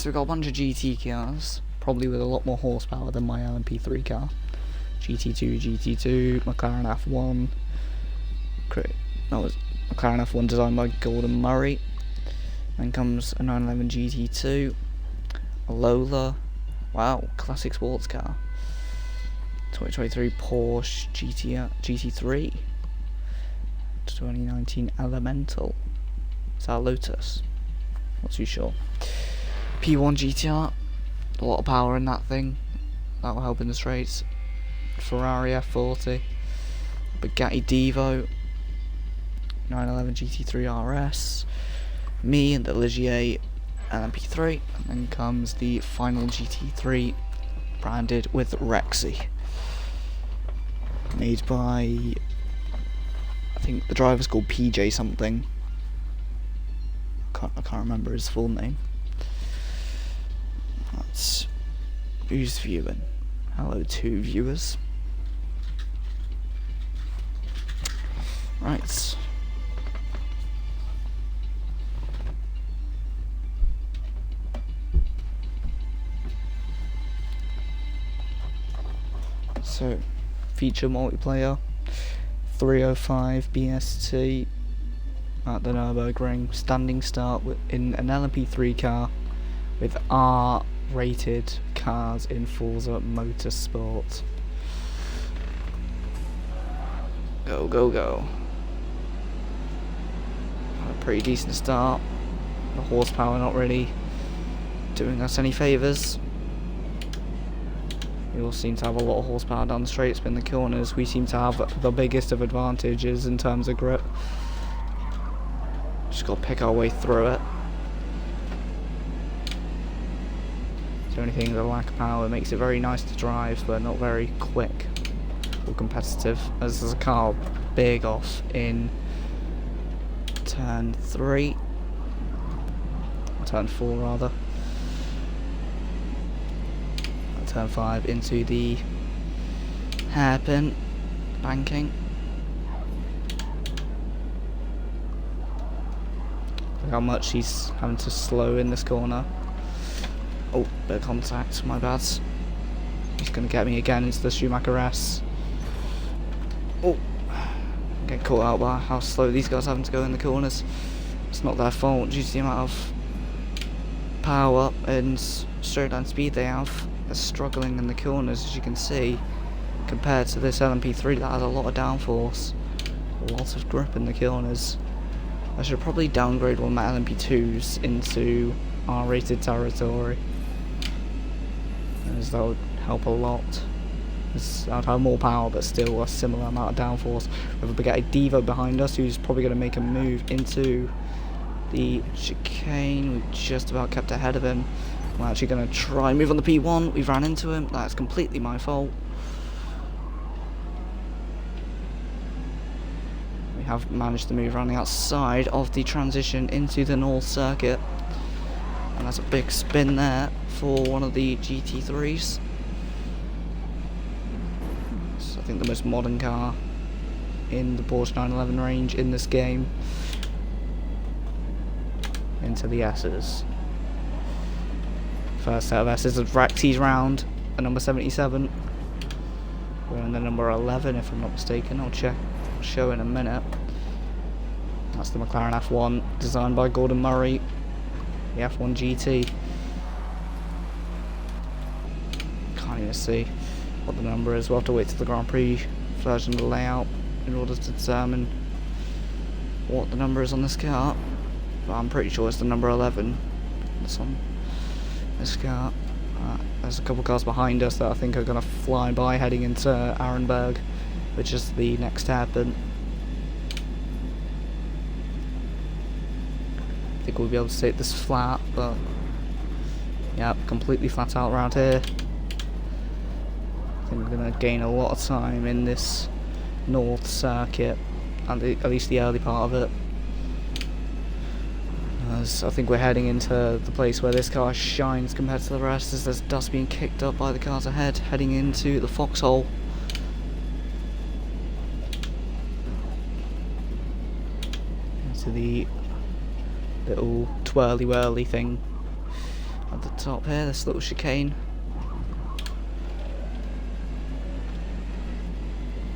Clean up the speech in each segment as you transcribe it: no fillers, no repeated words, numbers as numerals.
so we've got a bunch of GT cars, probably with a lot more horsepower than my LMP3 car. GT2, McLaren F1. That was McLaren F1 designed by Gordon Murray. Then comes a 911 GT2, a Lola, wow, classic sports car. 2023 Porsche GT3, 2019 Elemental. Is that a Lotus? Not too sure. P1 GTR, a lot of power in that thing. That will help in the straights. Ferrari F40, Bugatti Devo, 911 GT3 RS, me and the Ligier LMP3, and then comes the final GT3 branded with Rexy. Made by, I think the driver's called PJ something. I can't remember his full name. That's who's viewing. Hello to viewers. Right. So, feature multiplayer, 305 BST at the Nürburgring, standing start in an LMP3 car with R-rated cars in Forza Motorsport. Go, go, go. Had a pretty decent start. The horsepower not really doing us any favours. We all seem to have a lot of horsepower down the straight, spin the corners. We seem to have the biggest of advantages in terms of grip. Just got to pick our way through it. The only thing, the lack of power makes it very nice to drive, but not very quick or competitive. As there's a car big off in turn 3, or turn 4 rather. Turn 5 into the hairpin banking. Look how much he's having to slow in this corner. Oh, bit of contact, my bad. He's going to get me again into the Schumacher S. Oh, get caught out by how slow these guys are having to go in the corners. It's not their fault due to the amount of power and straight line speed they have. They're struggling in the corners, as you can see, compared to this LMP3 that has a lot of downforce, a lot of grip in the corners. I should probably downgrade one of my LMP2s into R-rated territory, as that would help a lot. I'd have more power, but still a similar amount of downforce. We have a Bugatti Devo behind us, who's probably going to make a move into the chicane. We just about kept ahead of him. We're actually going to try and move on the P1. We've ran into him. That's completely my fault. We have managed to move around the outside of the transition into the North Circuit. And that's a big spin there for one of the GT3s. So I think the most modern car in the Porsche 911 range in this game. Into the S's. First set of S's of Rexy's round, a number 77. We're in the number 11 if I'm not mistaken. I'll check, I'll show in a minute. That's the McLaren F1 designed by Gordon Murray, the F1 GT. Can't even see what the number is. We'll have to wait till the Grand Prix version of the layout in order to determine what the number is on this car. But I'm pretty sure it's the number 11 that's on this car. There's a couple cars behind us that I think are going to fly by heading into Arenberg, which is the next hairpin. I think we'll be able to take this flat, but yeah, completely flat out around here. I think we're going to gain a lot of time in this North Circuit, at least the early part of it. As I think we're heading into the place where this car shines compared to the rest, as there's dust being kicked up by the cars ahead, heading into the foxhole. Into the little twirly-whirly thing at the top here, this little chicane.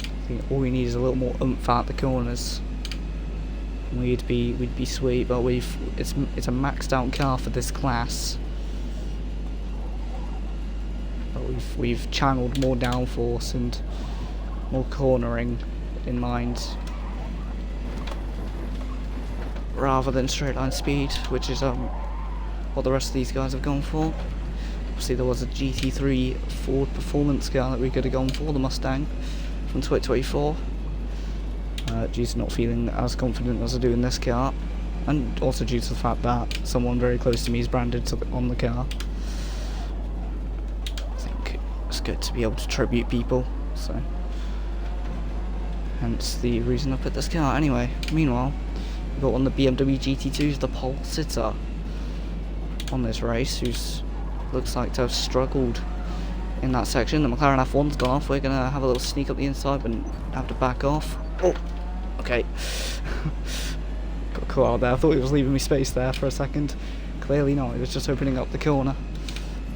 I think all we need is a little more oomph out the corners. We'd be sweet, but it's a maxed out car for this class. But we've channeled more downforce and more cornering in mind, rather than straight line speed, which is what the rest of these guys have gone for. Obviously there was a GT3 Ford performance car that we could have gone for, the Mustang from 2024. Due to not feeling as confident as I do in this car, and also due to the fact that someone very close to me is branded on the car. I think it's good to be able to tribute people, so hence the reason I put this car. Anyway, meanwhile, we've got one of the BMW GT2s, the pole sitter on this race, who's looks like to have struggled in that section. The McLaren F1's gone off. We're gonna have a little sneak up the inside and have to back off. Oh, okay. Got caught out there. I thought he was leaving me space there for a second. Clearly not. He was just opening up the corner.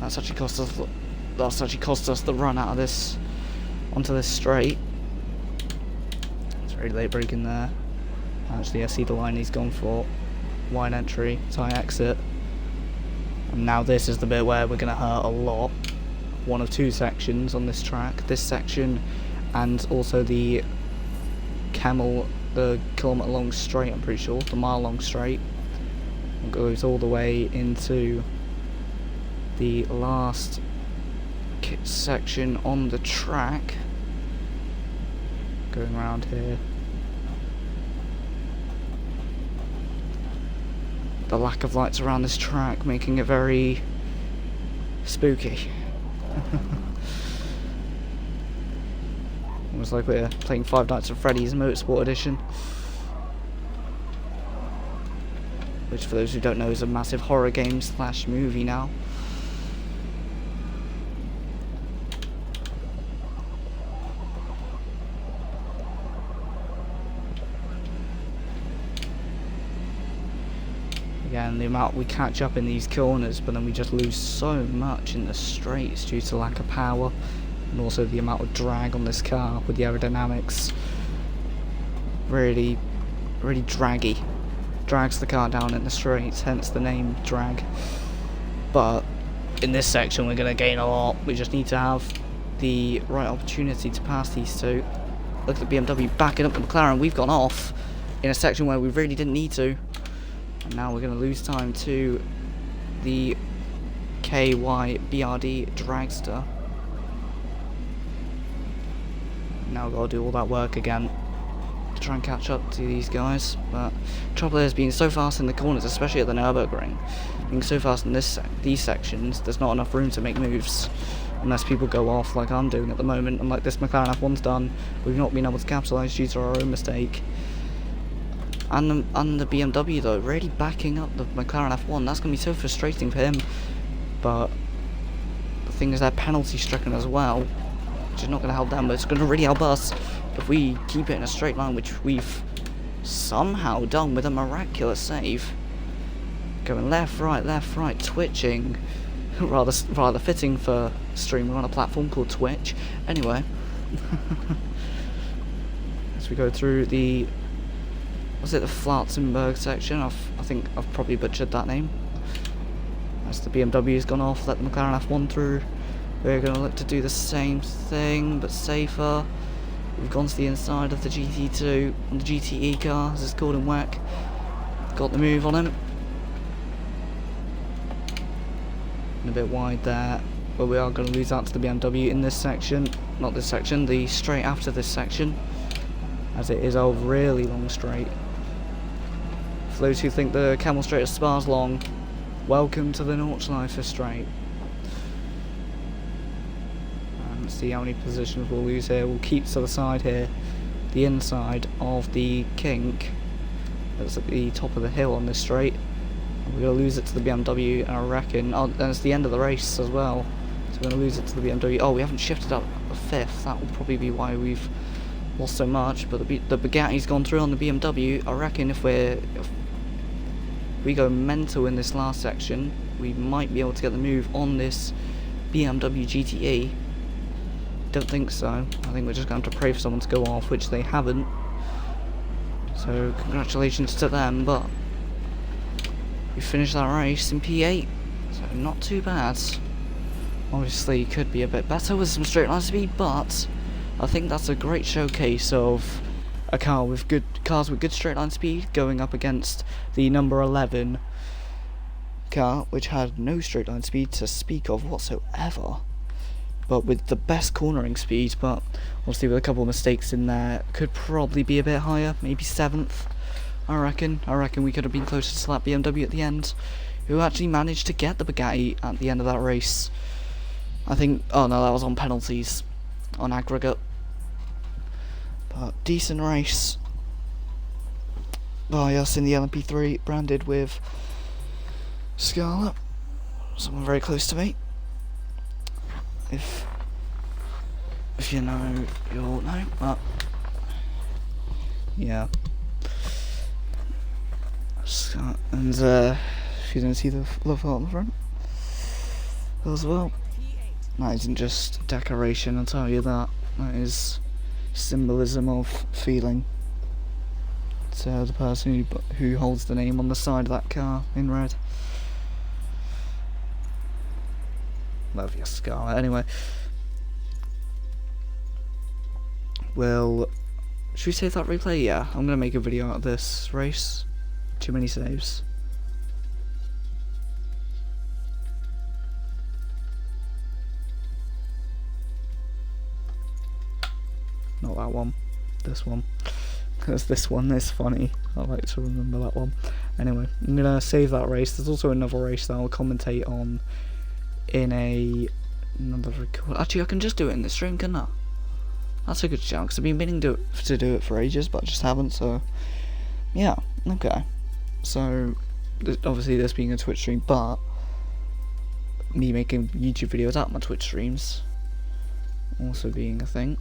That's actually cost us the run out of this onto this straight. It's very late braking there. Actually, I see the line he's gone for. Wide entry, tight exit. And now this is the bit where we're going to hurt a lot. One of two sections on this track. This section and also the kilometre long straight, I'm pretty sure. The mile long straight. It goes all the way into the last section on the track. Going around here. The lack of lights around this track making it very spooky. Almost like we're playing Five Nights at Freddy's Motorsport Edition, which for those who don't know is a massive horror game / movie now. Again, the amount we catch up in these corners, but then we just lose so much in the straights due to lack of power, and also the amount of drag on this car with the aerodynamics. Really draggy. Drags the car down in the straights, hence the name drag. But in this section we're going to gain a lot. We just need to have the right opportunity to pass these two. Look at the BMW backing up the McLaren. We've gone off in a section where we really didn't need to. And now we're going to lose time to the KY BRD dragster. Now we've got to do all that work again to try and catch up to these guys. But trouble is, being so fast in the corners, especially at the Nürburgring, being so fast in these sections, there's not enough room to make moves unless people go off like I'm doing at the moment, and like this McLaren F1's done. We've not been able to capitalise due to our own mistake. And the BMW though, really backing up the McLaren F1. That's going to be so frustrating for him. But the thing is, they're penalty stricken as well, which is not going to help them, but it's going to really help us if we keep it in a straight line, which we've somehow done with a miraculous save. Going left, right, twitching. rather fitting for streaming on a platform called Twitch. Anyway, as we go through the... was it the Flatzenberg section? I think I've probably butchered that name. As the BMW's gone off, let the McLaren F1 through. We're going to look to do the same thing, but safer. We've gone to the inside of the GT2 on the GTE car, as it's called in WEC. Got the move on him. And a bit wide there, but we are going to lose out to the BMW in this section. Not this section, the straight after this section, as it is a really long straight. For those who think the Camel Straight of Spa's long, welcome to the Nordschleife straight. And let's see how many positions we'll lose here. We'll keep to the side here, the inside of the kink. That's at the top of the hill on this straight. And we're going to lose it to the BMW, and I reckon, and it's the end of the race as well. So we're going to lose it to the BMW. Oh, we haven't shifted up a fifth. That will probably be why we've lost so much. But the Bugatti's gone through on the BMW. I reckon if we go mental in this last section, we might be able to get the move on this BMW GTE. Don't think so. I think we're just going to have to pray for someone to go off, which they haven't. So congratulations to them, but we finished that race in P8, so not too bad. Obviously could be a bit better with some straight line speed, but I think that's a great showcase of a car with cars with good straight line speed going up against the number 11 car, which had no straight line speed to speak of whatsoever, but with the best cornering speed. But obviously with a couple of mistakes in there, could probably be a bit higher, maybe 7th. I reckon we could have been closer to that BMW at the end, who actually managed to get the Bugatti at the end of that race. I think, oh no, that was on penalties, on aggregate. But decent race by us in the LMP3, branded with Scarlet, someone very close to me. If you know, you'll know, but yeah. And if you don't see the love heart on the front as well, that isn't just decoration, I'll tell you that. That is symbolism of feeling to the person who holds the name on the side of that car in red. Love your Scarlet. Anyway, well, should we save that replay? Yeah, I'm gonna make a video out of this race. Too many saves. Not that one. This one. Because this one is funny. I like to remember that one. Anyway, I'm gonna save that race. There's also another race that I'll commentate on in another record. Actually, I can just do it in the stream, can't I? That's a good shout, because I've been meaning to do it for ages, but I just haven't, so yeah, okay. So, obviously this being a Twitch stream, but me making YouTube videos at my Twitch streams also being a thing.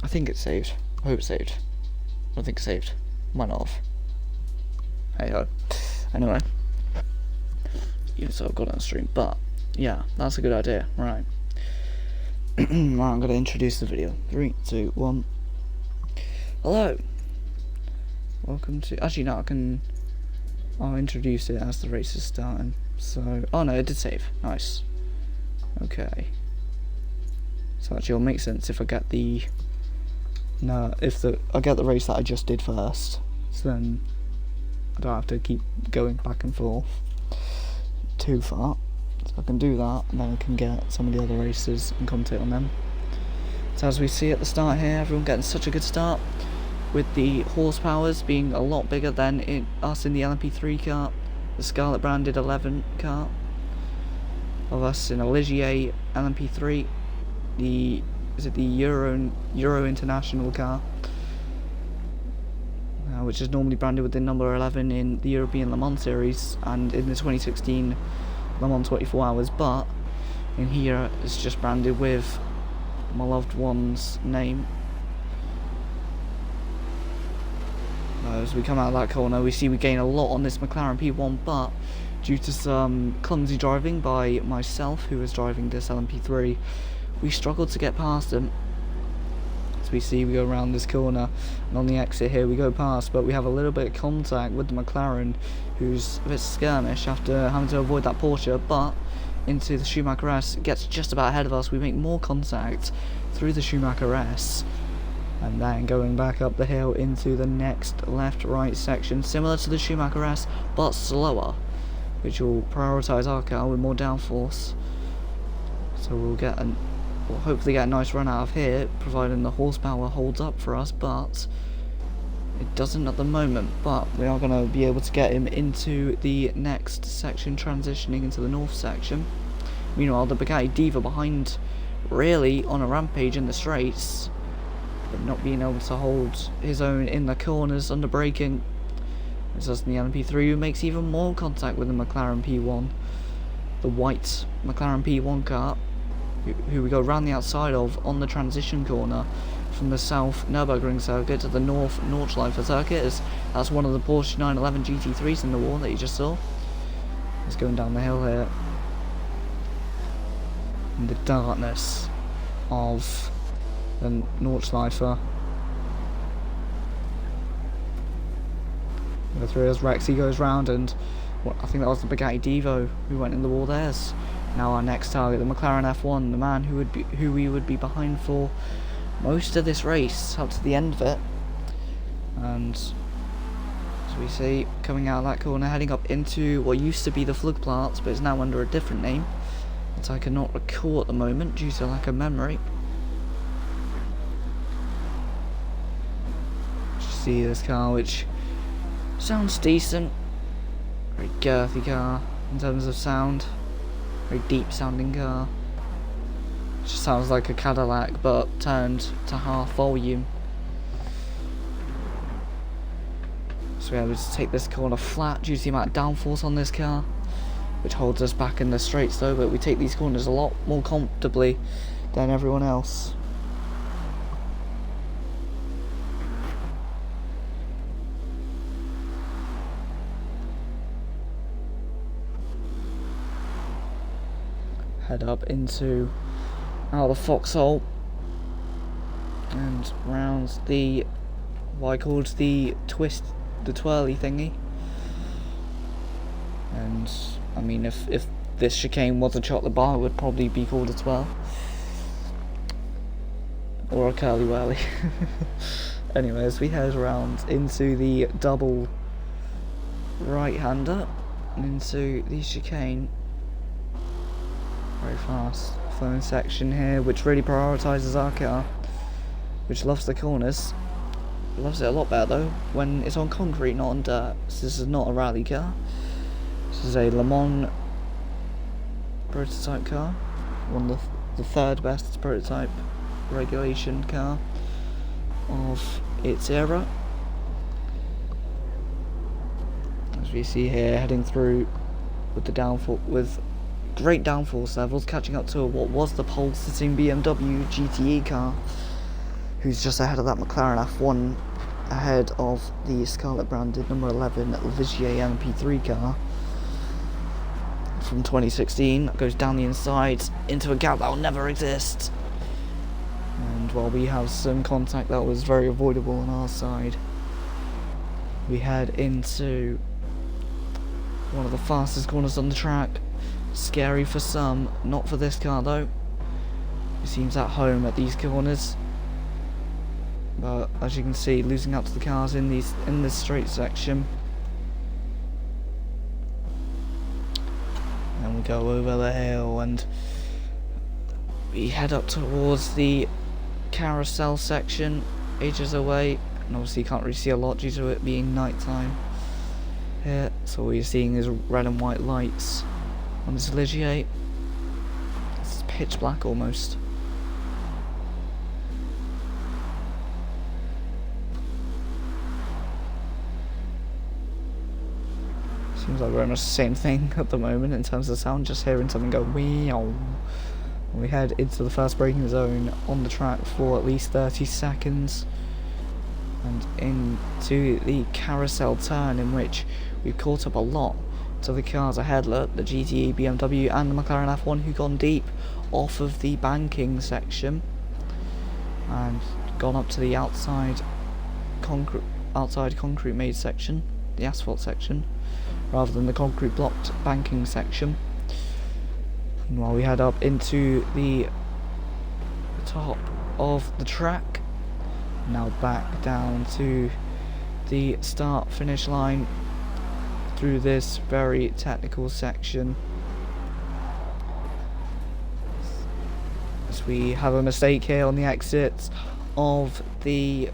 I think it's saved. I hope it's saved. I don't think it's saved. Might not have. Hey ho. Anyway. Even so, I've got it on stream, but yeah, that's a good idea. Right. Right, I'm going to introduce the video. 3, 2, 1. Hello. Welcome to. Actually, no, I'll introduce it as the race is starting. So, oh no, it did save. Nice. Okay. So actually, it'll make sense if I get the. No, I get the race that I just did first. So then I don't have to keep going back and forth too far. So I can do that, and then I can get some of the other races and commentate on them. So as we see at the start here, everyone getting such a good start, with the horsepowers being a lot bigger than us in the LMP3 car, the Scarlet branded 11 car, of us in a Ligier LMP3, the Euro International car, which is normally branded with the number 11 in the European Le Mans series and in the 2016 Le Mans 24 Hours, but in here it's just branded with my loved one's name. As we come out of that corner, we see we gain a lot on this McLaren P1, but due to some clumsy driving by myself, who was driving this LMP3, we struggled to get past him. As we see, we go around this corner, and on the exit here we go past, but we have a little bit of contact with the McLaren, who's a bit skirmish after having to avoid that Porsche, but into the Schumacher S, gets just about ahead of us. We make more contact through the Schumacher S, and then going back up the hill into the next left-right section, similar to the Schumacher S, but slower, which will prioritise our car with more downforce. So we'll hopefully get a nice run out of here, providing the horsepower holds up for us, but it doesn't at the moment. But we are going to be able to get him into the next section, transitioning into the north section. Meanwhile, the Bugatti Diva behind, really on a rampage in the straights, but not being able to hold his own in the corners under braking. It's us in the LMP3 who makes even more contact with the McLaren P1, the white McLaren P1 car, who we go round the outside of on the transition corner from the south Nürburgring circuit to the north Nordschleife circuit. That's one of the Porsche 911 GT3s in the wall that you just saw. It's going down the hill here. In the darkness of the Nordschleife. The three as Rexy goes round, and I think that was the Bugatti Devo who went in the wall there. Now our next target, the McLaren F1, the man who we would be behind for most of this race up to the end of it. And as we see, coming out of that corner, heading up into what used to be the Flugplatz, but is now under a different name that I cannot recall at the moment due to lack of memory. Just see this car, which sounds decent. Very girthy car in terms of sound. Very deep sounding car. Just sounds like a Cadillac but turned to half volume. So we're able to take this corner flat due to the amount of downforce on this car, which holds us back in the straights though, but we take these corners a lot more comfortably than everyone else. Head up into out of the foxhole and round the what I called the twist, the twirly thingy. And I mean, if this chicane was a chocolate bar, it would probably be called a twirl or a curly whirly. Anyways, we head around into the double right-hander into the chicane. Very fast flowing section here, which really prioritises our car, which loves the corners. It loves it a lot better though when it's on concrete, not on dirt. So this is not a rally car. This is a Le Mans prototype car, one of the third best prototype regulation car of its era. As we see here, heading through with the downforce, with great downforce levels, catching up to what was the pole sitting BMW GTE car, who's just ahead of that McLaren F1, ahead of the Scarlet branded number 11 Ligier LMP3 car from 2016. That goes down the inside into a gap that will never exist. And while we have some contact that was very avoidable on our side, we head into one of the fastest corners on the track. Scary for some, not for this car though. It seems at home at these corners. But as you can see, losing out to the cars in this straight section. And we go over the hill and we head up towards the carousel section, ages away, and obviously you can't really see a lot due to it being night time here. So all you're seeing is red and white lights on this Ligier. It's pitch black almost. Seems like very much the same thing at the moment in terms of sound, just hearing something go meow. We head into the first braking zone on the track for at least 30 seconds and into the carousel turn, in which we've caught up a lot to the cars ahead, look, the GTE, BMW and the McLaren F1, who gone deep off of the banking section and gone up to the outside concrete made section, the asphalt section, rather than the concrete blocked banking section. And while we head up into the top of the track, now back down to the start finish line through this very technical section. As we have a mistake here on the exit of a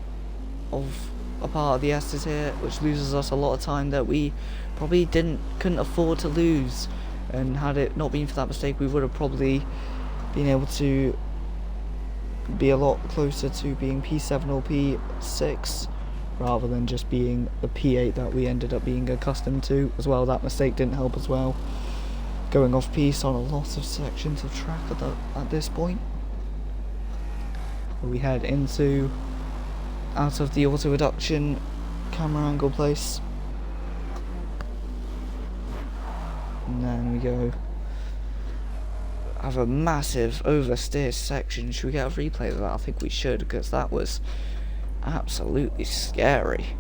part of the Estes here, which loses us a lot of time that we probably couldn't afford to lose. And had it not been for that mistake, we would have probably been able to be a lot closer to being P7 or P6 rather than just being the P8 that we ended up being accustomed to as well. That mistake didn't help as well, going off piste on a lot of sections of track at this point. We head into out of the auto reduction camera angle place. And then we go have a massive oversteer section. Should we get a replay of that? I think we should, because that was absolutely scary.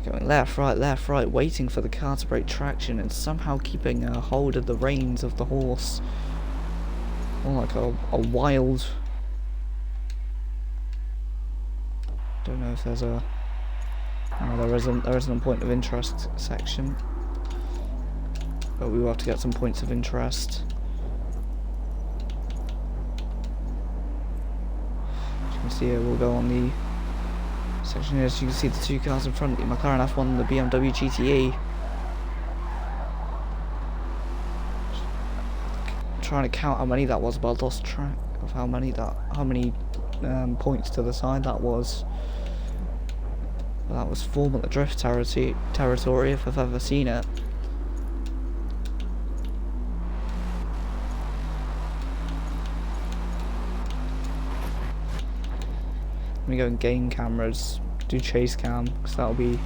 Going left, right, waiting for the car to break traction and somehow keeping a hold of the reins of the horse. More like a wild... Don't know if there's a... Oh, there isn't a point of interest section. But we will have to get some points of interest. As you can see here, we'll go on the section here, so you can see the two cars in front, the McLaren F1 and the BMW GTE. I'm trying to count how many that was, but I lost track of how many points to the side that was. But that was Formula Drift territory if I've ever seen it. Let me go and gain cameras, do chase cam, because that'll be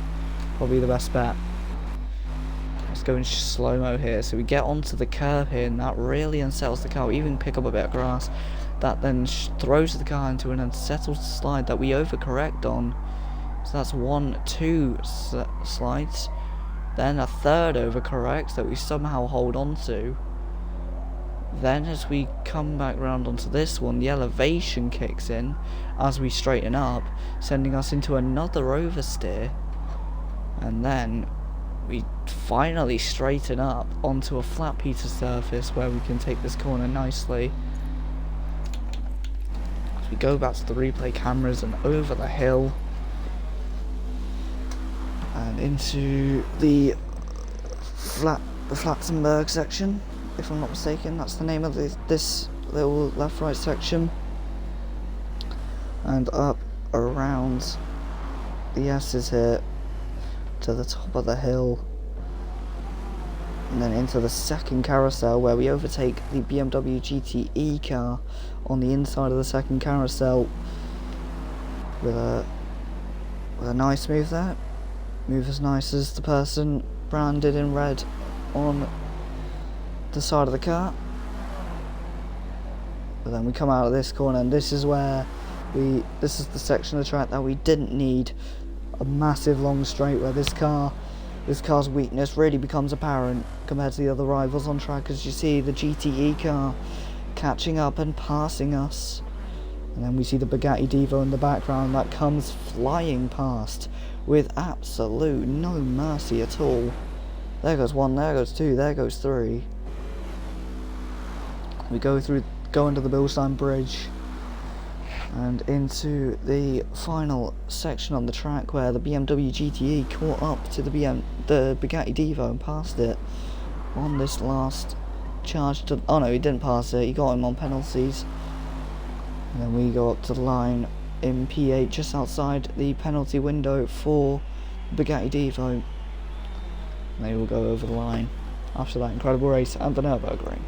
probably the best bet. Let's go in slow-mo here, so we get onto the curb here, and that really unsettles the car. We even pick up a bit of grass. That then throws the car into an unsettled slide that we overcorrect on. So that's 2 slides. Then a third overcorrect that we somehow hold on to. Then as we come back round onto this one, the elevation kicks in as we straighten up, sending us into another oversteer. And then we finally straighten up onto a flat piece of surface where we can take this corner nicely. As we go back to the replay cameras and over the hill and into the Flatzenberg section. If I'm not mistaken, that's the name of this little left-right section. And up around the S's here to the top of the hill. And then into the second carousel where we overtake the BMW GTE car on the inside of the second carousel with a nice move there. Move as nice as the person branded in red on the side of the car. But then we come out of this corner, and this is where this is the section of the track that we didn't need a massive long straight, where this car's weakness really becomes apparent compared to the other rivals on track, as you see the GTE car catching up and passing us. And then we see the Bugatti Divo in the background that comes flying past with absolute no mercy at all. There goes 1, there goes 2, there goes 3. We go under the Bilstein Bridge and into the final section on the track where the BMW GTE caught up to the Bugatti Divo and passed it on this last charge to... Oh no, he didn't pass it, he got him on penalties. And then we go up to the line in P8 just outside the penalty window for Bugatti Divo. And they will go over the line after that incredible race at the Nürburgring.